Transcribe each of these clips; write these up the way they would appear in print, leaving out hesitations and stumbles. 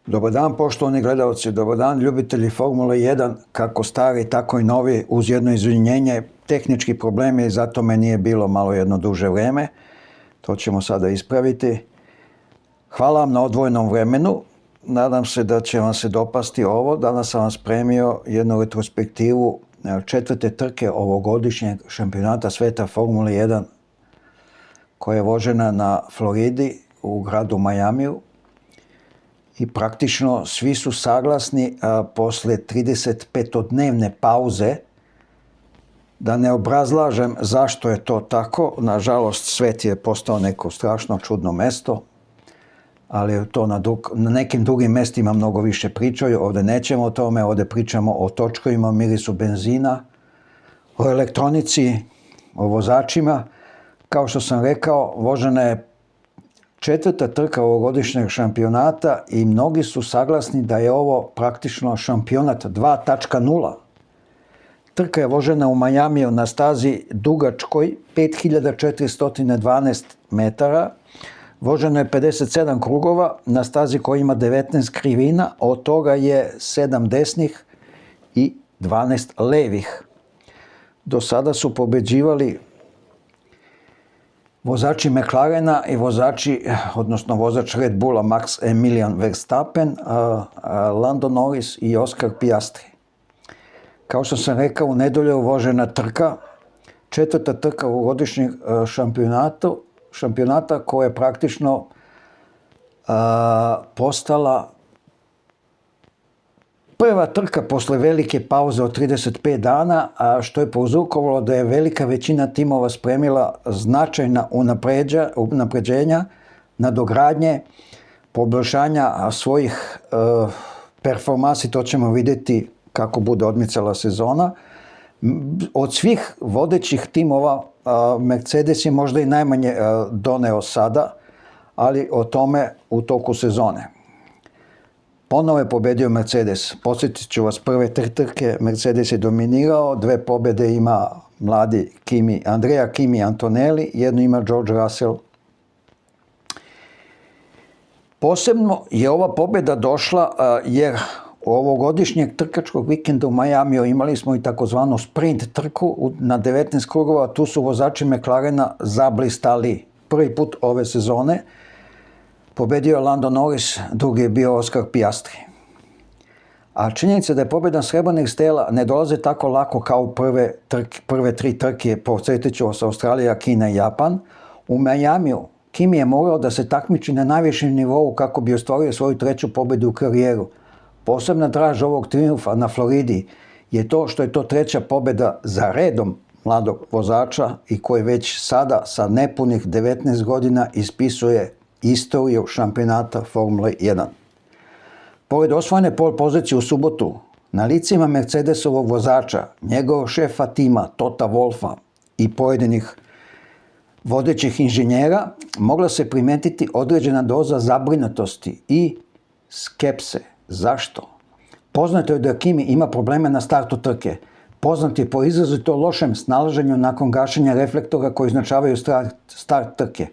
Dobar dan, poštovani gledalci, dobar dan, ljubitelji Formule 1, kako stari, tako i novi, uz jedno izvinjenje, tehnički problemi, zato me nije bilo malo jedno duže vreme. To ćemo sada ispraviti. Hvala vam na odvojenom vremenu. Nadam se da će vam se dopasti ovo. Danas sam vam spremio jednu retrospektivu četvrte trke ovogodišnjeg šampionata sveta Formule 1 koja je vožena na Floridi u gradu Majamiju. I praktično svi su saglasni posle 35-dnevne pauze, da ne obrazlažem zašto je to tako. Nažalost, svet je postao neko strašno čudno mesto, ali to na nekim drugim mestima mnogo više pričaju. Ovde nećemo o tome, ovde pričamo o točkovima, mirisu benzina, o elektronici, o vozačima. Kao što sam rekao, vožena je četvrta trka ovogodišnjeg šampionata i mnogi su saglasni da je ovo praktično šampionat 2.0. Trka je vožena u Majamiju na stazi dugačkoj 5412 metara. Voženo je 57 krugova na stazi koja ima 19 krivina, od toga je 7 desnih i 12 levih. Do sada su pobeđivali vozači McLarena i vozač Red Bulla Max Emilian Verstappen, Lando Norris i Oscar Piastri. Kao što sam rekao, u nedelju je vožena trka, četvrta trka ovogodišnjeg šampionata koja je praktično postala prva trka posle velike pauze od 35 dana, a što je prouzrokovalo da je velika većina timova spremila značajna unapređenja, nadogradnje, poboljšanja svojih performansi. To ćemo vidjeti kako bude odmicala sezona. Od svih vodećih timova Mercedes je možda i najmanje doneo sada, ali o tome u toku sezone. Ponovo je pobedio Mercedes. Podsjetit ću vas, prve tri trke Mercedes je dominirao, dve pobjede ima mladi Andrea Kimi Antonelli, jednu ima George Russell. Posebno je ova pobjeda došla jer ovogodišnjeg trkačkog vikenda u Majamiju imali smo i takozvanu sprint trku na 19 krugova. Tu su vozači McLarena zablistali prvi put ove sezone. Pobedio je Lando Norris, drugi je bio Oscar Piastri. A činjenica da je pobjeda srebrnih stela ne dolaze tako lako kao prve tri trke, podsjetit ću vas, Australija, Kina i Japan. U Majamiju Kimi je morao da se takmiči na najvišem nivou kako bi ostvario svoju treću pobjedu u karijeru. Posebna draž ovog triumfa na Floridi je to što je to treća pobjeda za redom mladog vozača i koji već sada sa nepunih 19 godina ispisuje istoriju šampionata Formule 1. Pored osvojene pol pozicije u subotu, na licima Mercedesovog vozača, njegovog šefa tima Tota Wolffa i pojedinih vodećih inženjera mogla se primetiti određena doza zabrinutosti i skepse. Zašto? Poznato je da Kimi ima probleme na startu trke. Poznat je po izrazito lošem snalaženju nakon gašenja reflektora koji označavaju start trke.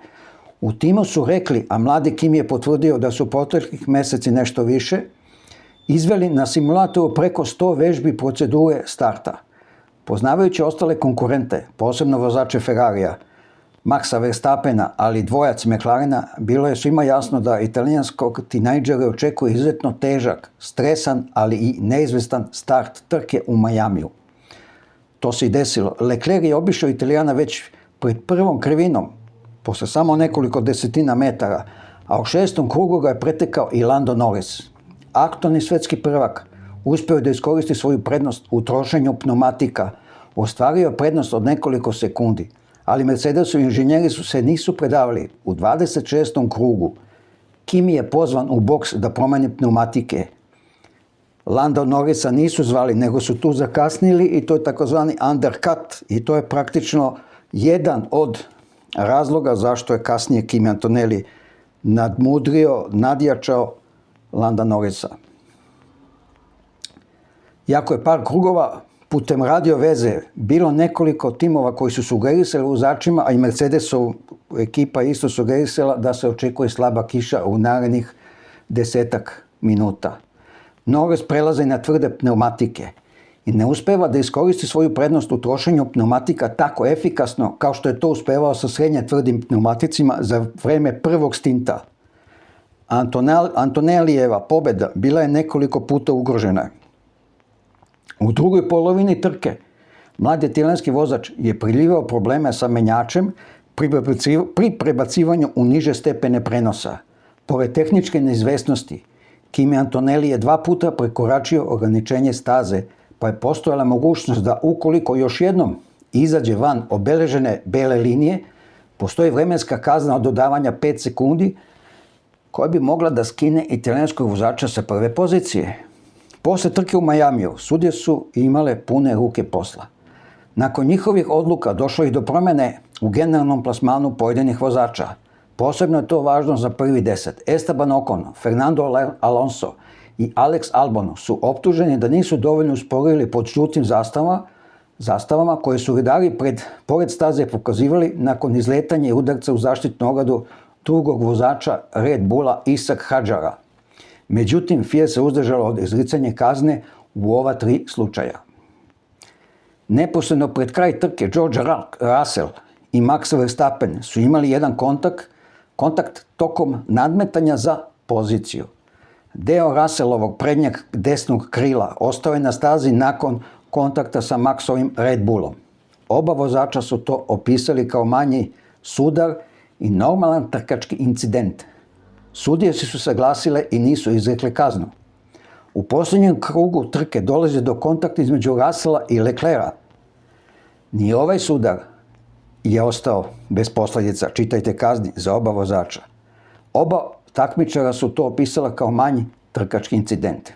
U timu su rekli, a mladi Kimi je potvrdio da su proteklih meseci nešto više, izveli na simulatoru preko 100 vežbi procedure starta. Poznavajući ostale konkurente, posebno vozače Ferrarija, Maxa Verstappena, ali dvojac McLarena, bilo je svima jasno da italijanskog tinejdžera očekuje izuzetno težak, stresan, ali i neizvestan start trke u Majamiju. To se i desilo. Leclerc je obišao Italijana već pred prvom krivinom, posle samo nekoliko desetina metara, a u 6. krugu ga je pretekao i Lando Norris. Aktualni svetski prvak uspeo da iskoristi svoju prednost u trošenju pneumatika, ostvario prednost od nekoliko sekundi, ali Mercedesovi inženjeri se nisu predavali. U 26. krugu Kimi je pozvan u boks da promeni pneumatike. Lando Norrisa nisu zvali, nego su tu zakasnili i to je takozvani undercut i to je praktično jedan od razloga zašto je kasnije Kimi Antonelli nadjačao Landa Norrisa. Iako je par krugova putem radio veze bilo nekoliko timova koji su sugerisali vozačima, a i Mercedesov ekipa isto sugerisala da se očekuje slaba kiša u narednih 10 minuta. Norris prelazi na tvrde pneumatike i ne uspeva da iskoristi svoju prednost u trošenju pneumatika tako efikasno kao što je to uspevao sa srednje tvrdim pneumaticima za vreme prvog stinta. Antonellijeva pobjeda bila je nekoliko puta ugrožena. U drugoj polovini trke mladi talijanski vozač je prilivao probleme sa menjačem pri prebacivanju u niže stepene prenosa. Pored tehničke neizvesnosti, Kimi Antonelli je 2 puta prekoračio ograničenje staze, pa je postojala mogućnost da ukoliko još jednom izađe van obeležene bele linije, postoji vremenska kazna od dodavanja 5 sekundi koja bi mogla da skine italijanskog vozača sa prve pozicije. Posle trke u Majamiju sudije su imale pune ruke posla. Nakon njihovih odluka došlo je do promjene u generalnom plasmanu pojedinih vozača. Posebno je to važno za prvi 10. Esteban Ocon, Fernando Alonso i Alex Albon su optuženi da nisu dovoljno usporili pod žutim zastavama koje su redari pored staze pokazivali nakon izletanja i udarca u zaštitnu ogradu drugog vozača Red Bulla Isak Hadžara. Međutim, FIA se uzdržala od izricanja kazne u ova 3 slučaja. Neposredno pred kraj trke George Russell i Max Verstappen su imali jedan kontakt tokom nadmetanja za poziciju. Deo Russellovog prednjeg desnog krila ostao je na stazi nakon kontakta sa Maxovim Red Bullom. Oba vozača su to opisali kao manji sudar i normalan trkački incident. Sudije su saglasile i nisu izrekle kaznu. U posljednjem krugu trke dolazi do kontakta između Russella i Leclerca. Ni ovaj sudar je ostao bez posljedica, čitajte kazni, za oba vozača. Oba takmičara su to opisala kao manji trkački incident.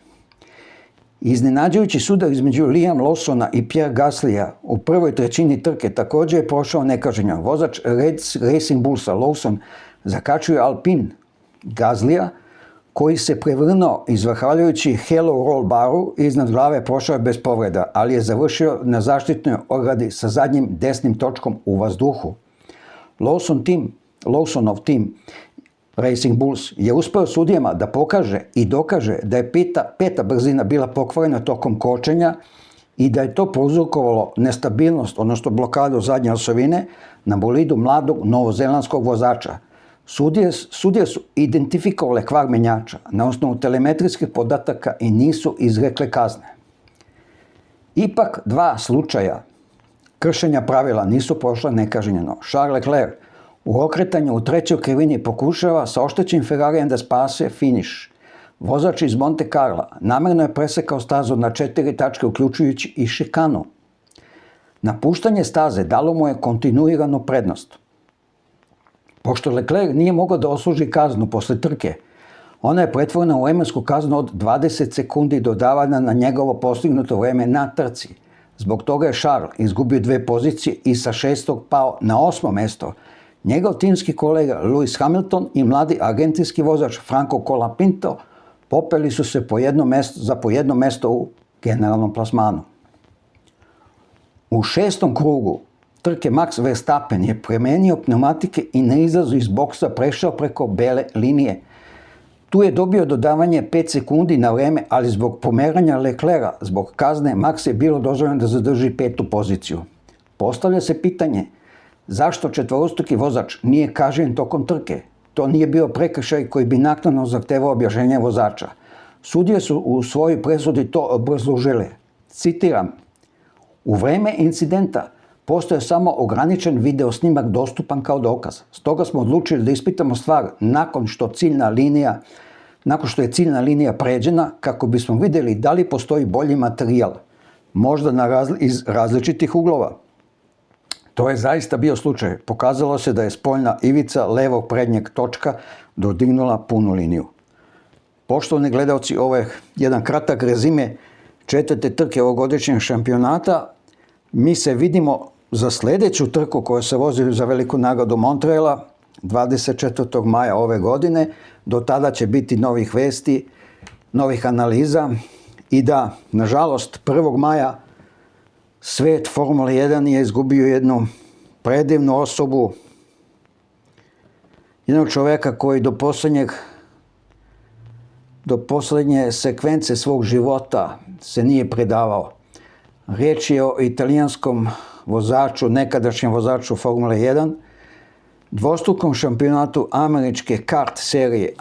Iznenađujući sudar između Liam Lawsona i Pierre Gaslija u prvoj trećini trke također je prošao nekažnjeno. Vozač Racing Bullsa Lawson zakačio Alpine Gaslija koji se prevrnuo izvrhavljujući Hello Roll baru iznad glave, prošao je bez povreda, ali je završio na zaštitnoj ogradi sa zadnjim desnim točkom u vazduhu. Lawsonov tim Racing Bulls je uspeo sudijama da pokaže i dokaže da je peta brzina bila pokvarena tokom kočenja i da je to prouzrokovalo nestabilnost, odnosno blokadu zadnje osovine na bolidu mladog novozelandskog vozača. Sudije su identifikovale kvar menjača na osnovu telemetrijskih podataka i nisu izrekle kazne. Ipak 2 slučaja kršenja pravila nisu prošla nekažnjeno. Charles Leclerc u okretanju u trećoj krivini pokušava sa oštećenim Ferrarijem da spase finiš. Vozač iz Monte Carla namjerno je presekao stazu na 4 tačke uključujući i šikanu. Napuštanje staze dalo mu je kontinuiranu prednost. Pošto Leclerc nije mogao da odsluži kaznu posle trke, ona je pretvorena u vremensku kaznu od 20 sekundi dodavana na njegovo postignuto vreme na trci. Zbog toga je Charles izgubio 2 pozicije i sa 6. pao na 8. mesto. Njegov timski kolega Lewis Hamilton i mladi argentinski vozač Franco Colapinto popeli su se za po jedno mesto u generalnom plasmanu. U 6. krugu trke Max Verstappen je promenio pneumatike i na izlazu iz boksa prešao preko bele linije. Tu je dobio dodavanje 5 sekundi na vreme, ali zbog pomeranja Leclerca, zbog kazne, Max je bilo dozvoljeno da zadrži 5. poziciju. Postavlja se pitanje zašto četvorostruki vozač nije kažnjen tokom trke. To nije bio prekršaj koji bi naknadno zahtevao objašnjenje vozača. Sudije su u svojoj presudi to obrazložile. Citiram: u vreme incidenta postoje samo ograničen video snimak dostupan kao dokaz. Stoga smo odlučili da ispitamo stvar nakon što je ciljna linija pređena, kako bismo vidjeli da li postoji bolji materijal, možda iz različitih uglova. To je zaista bio slučaj. Pokazalo se da je spoljna ivica levog prednjeg točka dodignula punu liniju. Poštovani gledalci, ovo je jedan kratak rezime 4. trke ovogodišnjeg šampionata. Mi se vidimo za sljedeću trku koja se vozi za veliku nagradu Montreala 24. maja ove godine. Do tada će biti novih vesti, novih analiza i da, nažalost, 1. maja svet Formule 1 je izgubio jednu predivnu osobu, jednog čovjeka koji do posljednjeg do posljednje sekvence svog života se nije predavao. Riječ je o italijanskom vozaču, nekadašnjem vozaču Formule 1, dvostrukom šampionatu američke kart serije,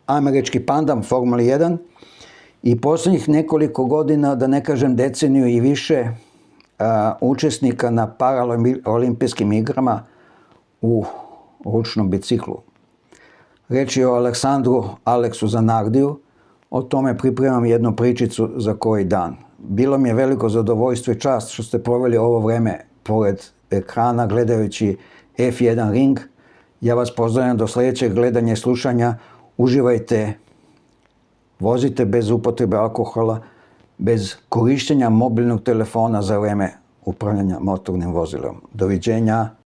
američki pandam Formule 1 i posljednjih nekoliko godina, da ne kažem deceniju i više, učesnika na paraolimpijskim igrama u ručnom biciklu. Riječ je o Aleksu Zanardiju. O tome pripremam jednu pričicu za koji dan. Bilo mi je veliko zadovoljstvo i čast što ste proveli ovo vreme pored ekrana gledajući F1 Ring. Ja vas pozdravljam do sljedećeg gledanja i slušanja. Uživajte, vozite bez upotrebe alkohola, bez korištenja mobilnog telefona za vreme upravljanja motornim vozilom. Doviđenja.